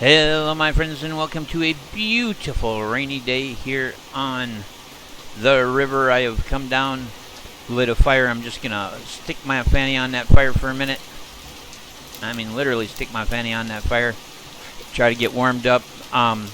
Hello my friends and welcome to a beautiful rainy day here on the river. I have come down, lit a fire. I'm just going to stick my fanny on that fire for a minute. I mean literally stick my fanny on that fire. Try to get warmed up. I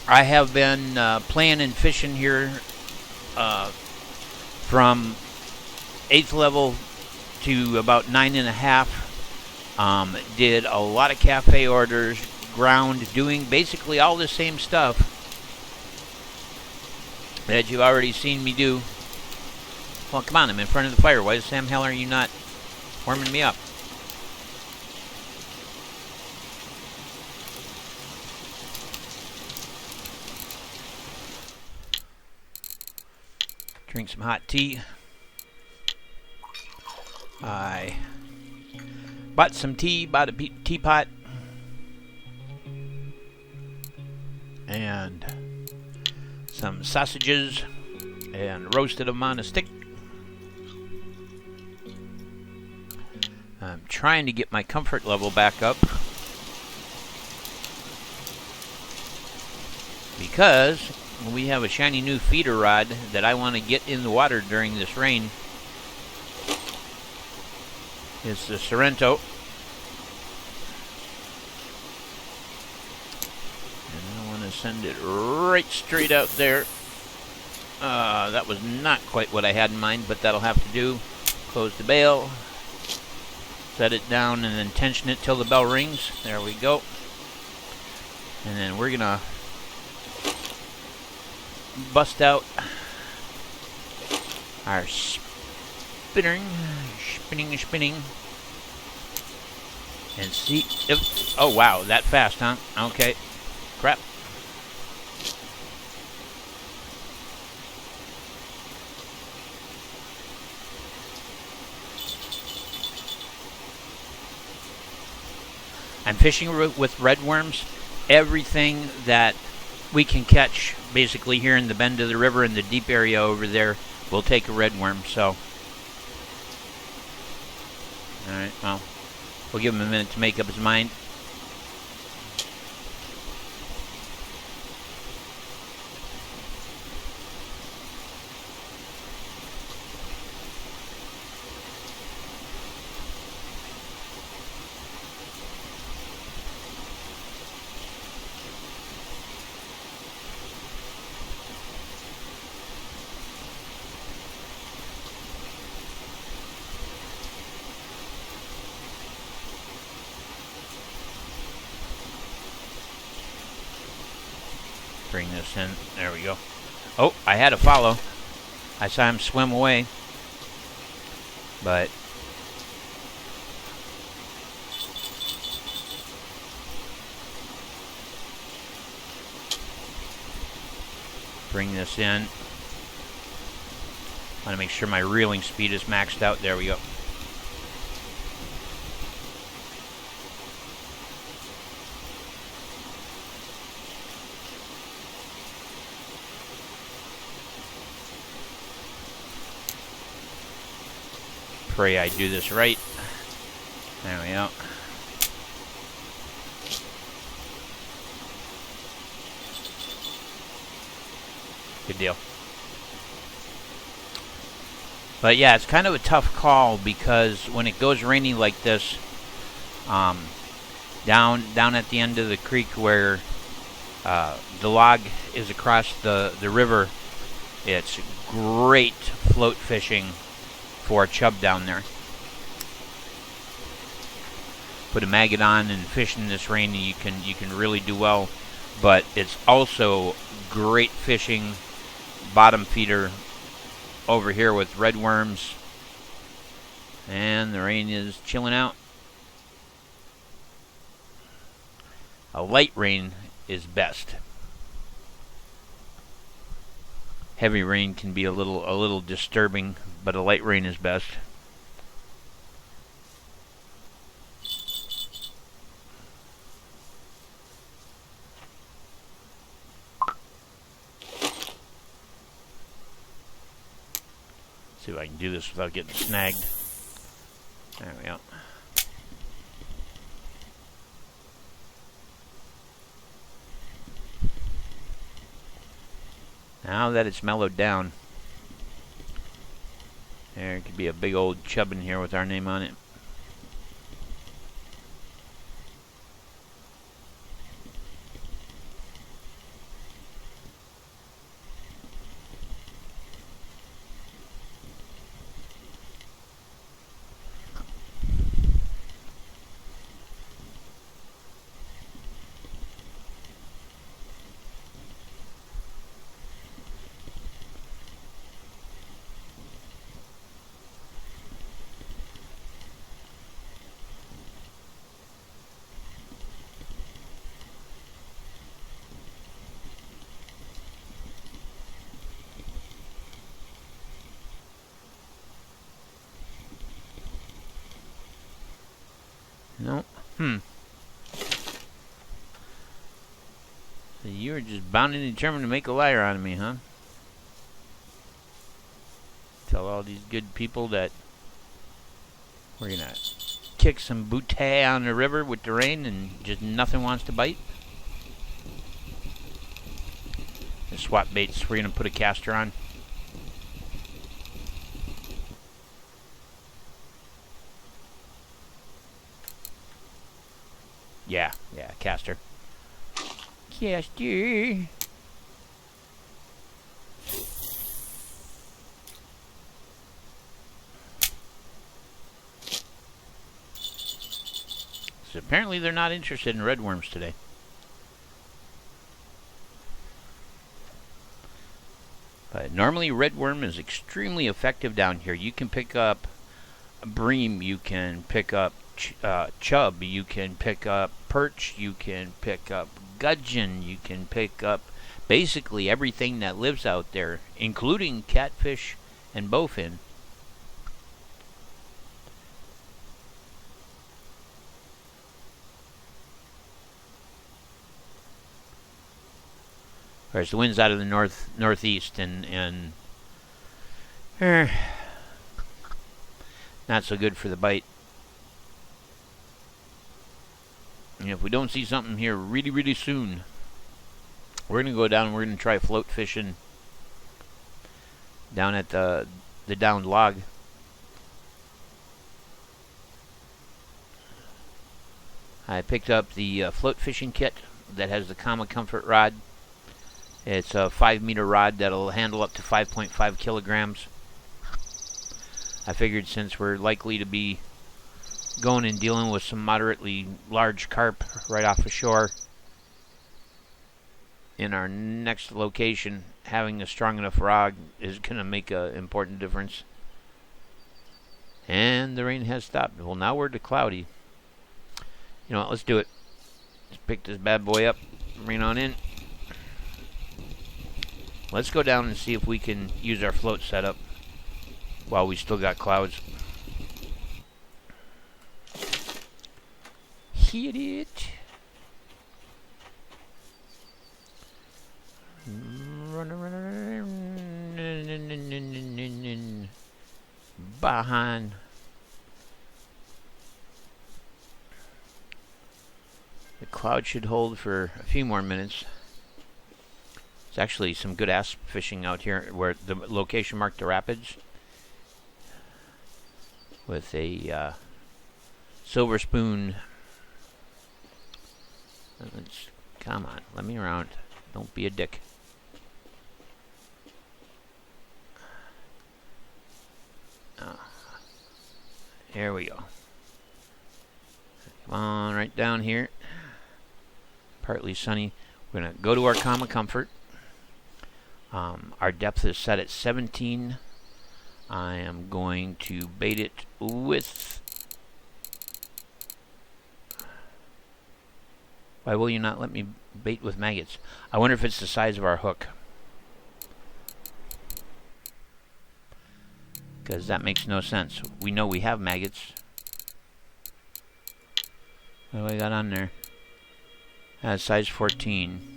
have been playing and fishing here from 8th level to about 9.5. Did a lot of cafe orders, ground, doing basically all the same stuff that you've already seen me do. Well, come on, I'm in front of the fire. Why, Sam Hell, are you not warming me up? Drink some hot tea. I bought some tea, bought a teapot, and some sausages, and roasted them on a stick. I'm trying to get my comfort level back up because we have a shiny new feeder rod that I want to get in the water during this rain. It's the Sorrento. And I want to send it right straight out there. That was not quite what I had in mind, but that'll have to do. Close the bail. Set it down and then tension it till the bell rings. There we go. And then we're going to bust out our spinning, and see if, oh wow, that fast, huh? Okay, crap. I'm fishing with red worms. Everything that we can catch basically here in the bend of the river in the deep area over there will take a red worm, so alright, well, we'll give him a minute to make up his mind. Bring this in. There we go. Oh, I had to follow. I saw him swim away. But bring this in. I want to make sure my reeling speed is maxed out. There we go. Pray I do this right. There we go. Good deal. But yeah, it's kind of a tough call because when it goes rainy like this, down at the end of the creek where the log is across the river, it's great float fishing for chub down there. Put a maggot on and fish in this rain, and you can really do well. But it's also great fishing bottom feeder over here with red worms. And the rain is chilling out. A light rain is best. Heavy rain can be a little disturbing, but a light rain is best. See if I can do this without getting snagged. There we go. Now that it's mellowed down, there could be a big old chub in here with our name on it. No. So you were just bound and determined to make a liar out of me, huh? Tell all these good people that we're gonna kick some bootay on the river with the rain and just nothing wants to bite. The swap baits, we're gonna put a caster on. Yeah, caster. Caster. So apparently they're not interested in red worms today. But normally red worm is extremely effective down here. You can pick up bream, you can pick up chub, you can pick up perch, you can pick up gudgeon, you can pick up basically everything that lives out there, including catfish and bowfin. Of course, the wind's out of the northeast and not so good for the bite. And if we don't see something here really soon, we're going to go down and we're going to try float fishing down at the downed log. I picked up the float fishing kit that has the Kama Comfort rod. It's a 5-meter rod that'll handle up to 5.5 kilograms. I figured since we're likely to be going and dealing with some moderately large carp right off the shore in our next location, having a strong enough rod is going to make an important difference. And the rain has stopped. Well, now we're to cloudy. You know what, let's do it. Let's pick this bad boy up, rain on in. Let's go down and see if we can use our float setup while we still got clouds. Hit it. Behind. The cloud should hold for a few more minutes. There's actually some good asp fishing out here where the location marked the rapids with a silver spoon. Come on, let me around. Don't be a dick. Here we go. Come on, right down here. Partly sunny. We're going to go to our Kama Comfort. Our depth is set at 17. I am going to bait it with... Why will you not let me bait with maggots? I wonder if it's the size of our hook. Because that makes no sense. We know we have maggots. What do I got on there? Size 14.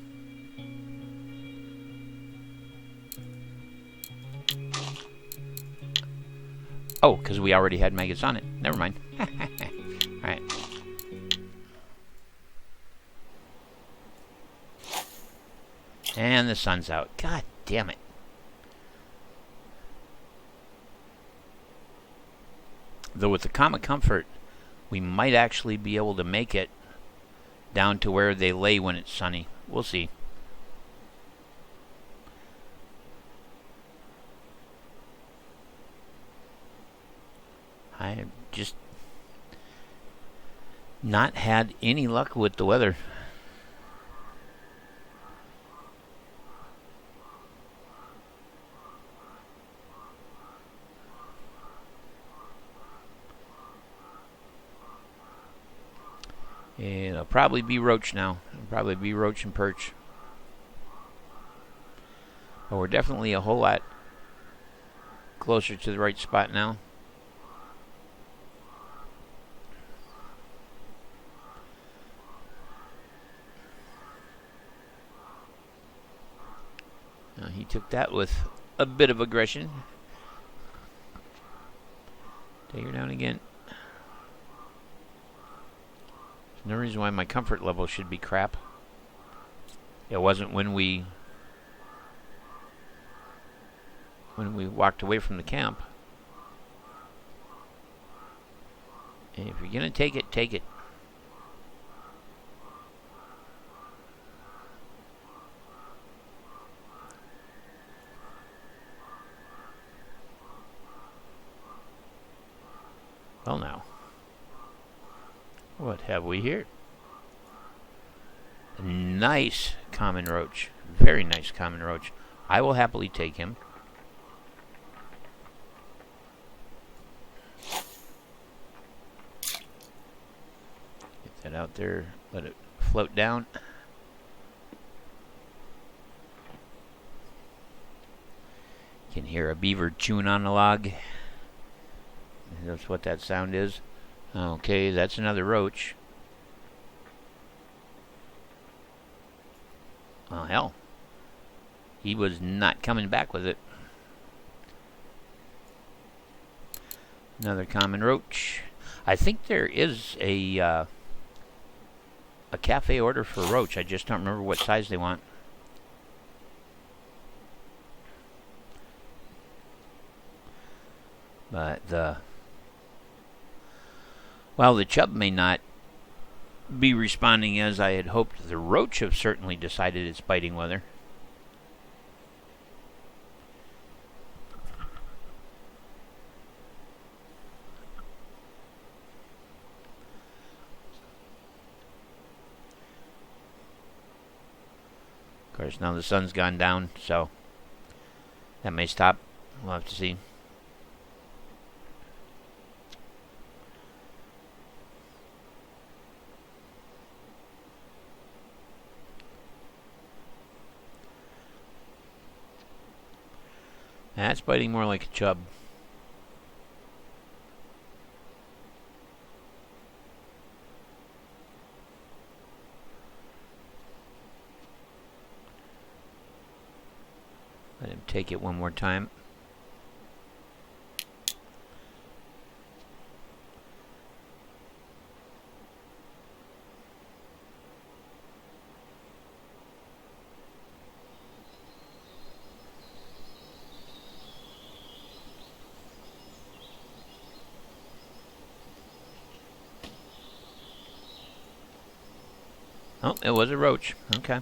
Oh, because we already had maggots on it. Never mind. Alright. And the sun's out. God damn it. Though with the Comet Comfort, we might actually be able to make it down to where they lay when it's sunny. We'll see. I have just not had any luck with the weather. It'll probably be roach now. It'll probably be roach and perch. But we're definitely a whole lot closer to the right spot now. He took that with a bit of aggression. Take her down again. There's no reason why my comfort level should be crap. It wasn't when we walked away from the camp. And if you're gonna take it, take it. Well, now, what have we here? A nice common roach. Very nice common roach. I will happily take him. Get that out there. Let it float down. You can hear a beaver chewing on a log. That's what that sound is. Okay, that's another roach. Oh, hell. He was not coming back with it. Another common roach. I think there is a cafe order for roach. I just don't remember what size they want. But while the chub may not be responding as I had hoped, the roach have certainly decided it's biting weather. Of course, now the sun's gone down, so that may stop. We'll have to see. That's biting more like a chub. Let him take it one more time. Oh, it was a roach. Okay.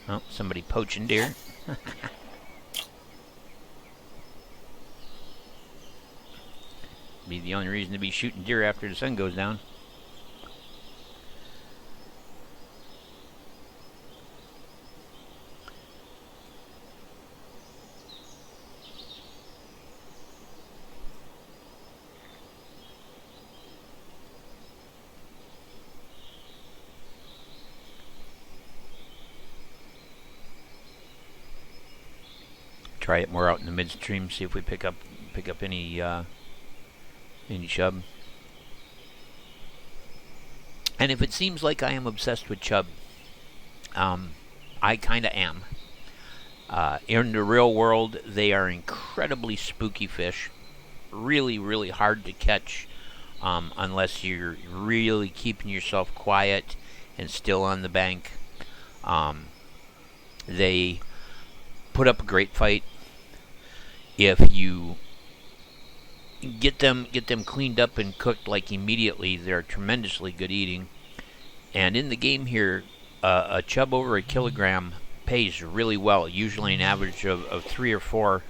Oh, somebody poaching deer. Be the only reason to be shooting deer after the sun goes down. Try it more out in the midstream, see if we pick up any chub. And if it seems like I am obsessed with chub, I kind of am. In the real world, they are incredibly spooky fish. Really, really hard to catch unless you're really keeping yourself quiet and still on the bank. They put up a great fight. If you get them cleaned up and cooked like immediately, they're tremendously good eating. And in the game here, a chub over a kilogram pays really well, usually an average of 3 or 4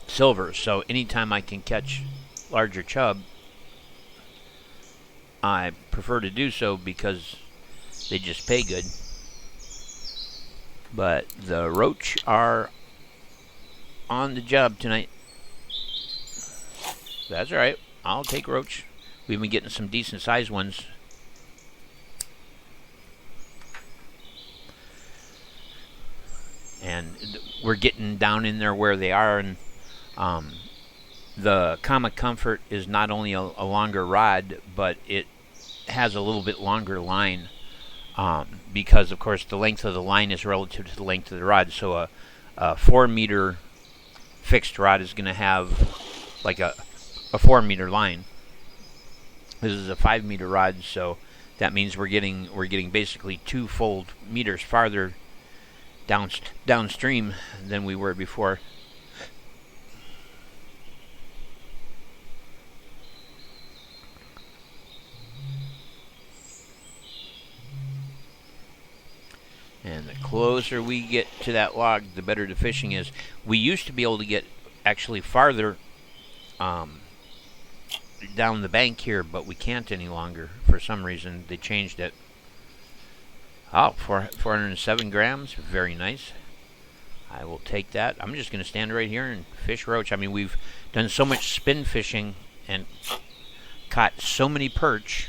silver. So anytime I can catch larger chub, I prefer to do so because they just pay good. But the roach are on the job tonight. That's all right. I'll take roach. We've been getting some decent sized ones. And we're getting down in there where they are, and the Comic Comfort is not only a longer rod, but it has a little bit longer line, because of course the length of the line is relative to the length of the rod. So a 4 meter fixed rod is going to have like a 4 meter line. This is a 5 meter rod, so that means we're getting basically 2 full meters farther downstream than we were before. And the closer we get to that log, the better the fishing is. We used to be able to get actually farther down the bank here, but we can't any longer. For some reason, they changed it. Oh, 407 grams. Very nice. I will take that. I'm just going to stand right here and fish roach. I mean, we've done so much spin fishing and caught so many perch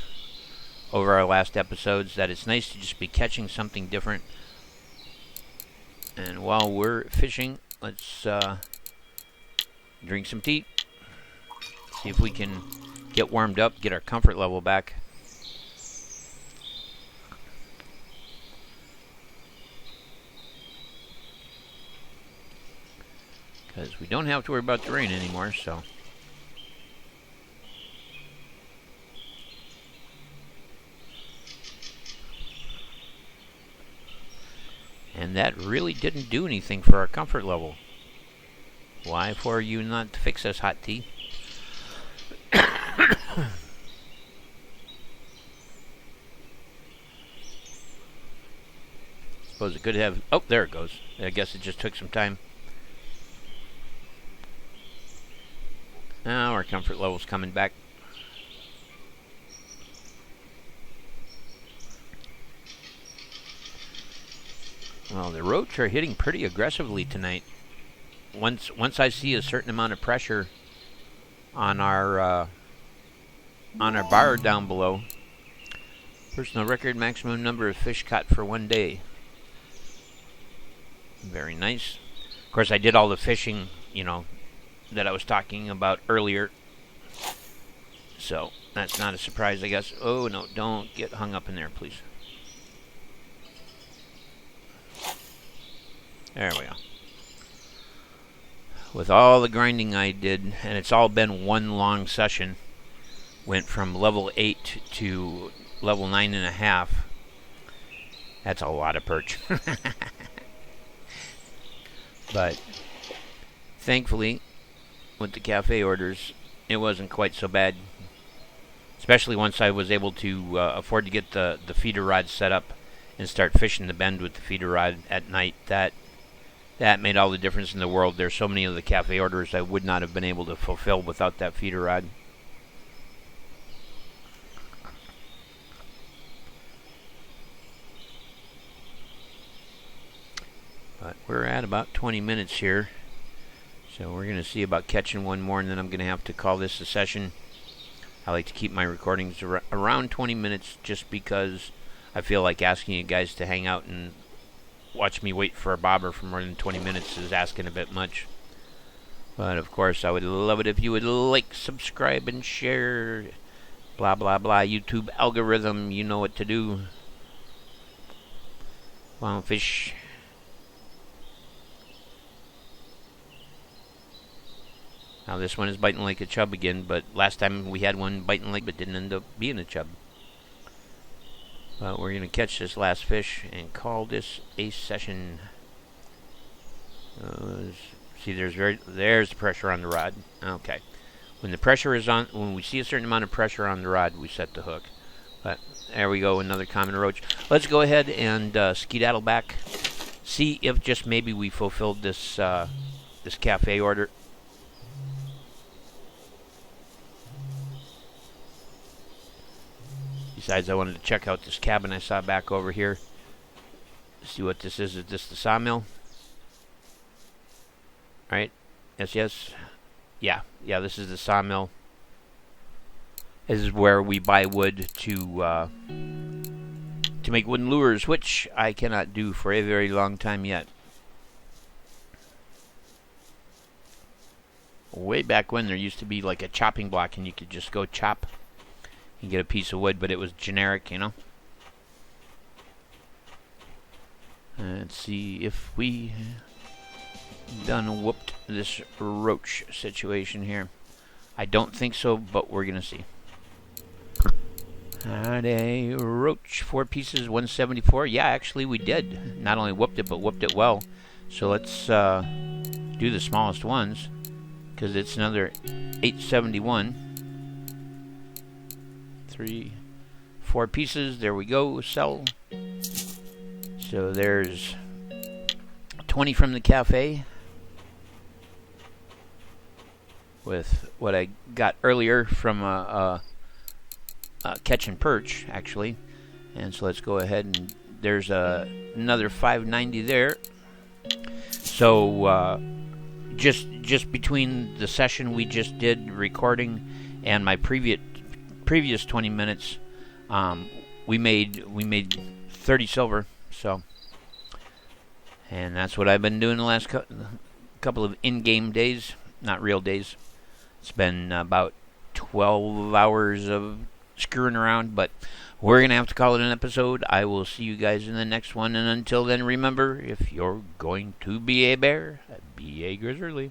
over our last episodes that it's nice to just be catching something different. And while we're fishing, let's drink some tea. See if we can get warmed up, get our comfort level back. Because we don't have to worry about the rain anymore, so. And that really didn't do anything for our comfort level. Why for you not to fix us, hot tea? Suppose it could have. Oh, there it goes. I guess it just took some time. Now our comfort level's coming back. Well, the roach are hitting pretty aggressively tonight. Once I see a certain amount of pressure on our bar down below, personal record maximum number of fish caught for one day. Very nice. Of course, I did all the fishing, that I was talking about earlier. So that's not a surprise, I guess. Oh no, don't get hung up in there, please. There we go. With all the grinding I did, and it's all been one long session, went from level 8 to level 9.5. That's a lot of perch. But thankfully, with the cafe orders, it wasn't quite so bad. Especially once I was able to afford to get the feeder rod set up and start fishing the bend with the feeder rod at night. That made all the difference in the world. There's so many of the cafe orders I would not have been able to fulfill without that feeder rod. But we're at about 20 minutes here. So we're going to see about catching one more, and then I'm going to have to call this a session. I like to keep my recordings around 20 minutes just because I feel like asking you guys to hang out and watch me wait for a bobber for more than 20 minutes is asking a bit much. But of course, I would love it if you would like, subscribe, and share. Blah, blah, blah. YouTube algorithm, you know what to do. Wow, fish. Now this one is biting like a chub again, but last time we had one biting like but didn't end up being a chub. But we're going to catch this last fish and call this a session. See, there's the pressure on the rod. Okay. When the pressure is on, when we see a certain amount of pressure on the rod, we set the hook. But there we go, another common roach. Let's go ahead and skedaddle back. See if just maybe we fulfilled this this cafe order. Besides, I wanted to check out this cabin I saw back over here. See what this is. Is this the sawmill? Right? Yes. Yeah, this is the sawmill. This is where we buy wood to make wooden lures, which I cannot do for a very long time yet. Way back when there used to be like a chopping block and you could just go chop and get a piece of wood, but it was generic, you know. Let's see if we done whooped this roach situation here. I don't think so, but we're gonna see. Had a roach, 4 pieces, 174. Yeah, actually we did. Not only whooped it, but whooped it well. So let's do the smallest ones, because it's another 871. 4 pieces. There we go. Sell. So there's 20 from the cafe, with what I got earlier from a catch and perch, actually. And so let's go ahead and there's another 590 there. So just between the session we just did recording and my previous 20 minutes, we made 30 silver. So, and that's what I've been doing the last couple of in-game days, not real days. It's been about 12 hours of screwing around, but we're going to have to call it an episode. I will see you guys in the next one, and until then, remember, if you're going to be a bear, be a grizzly.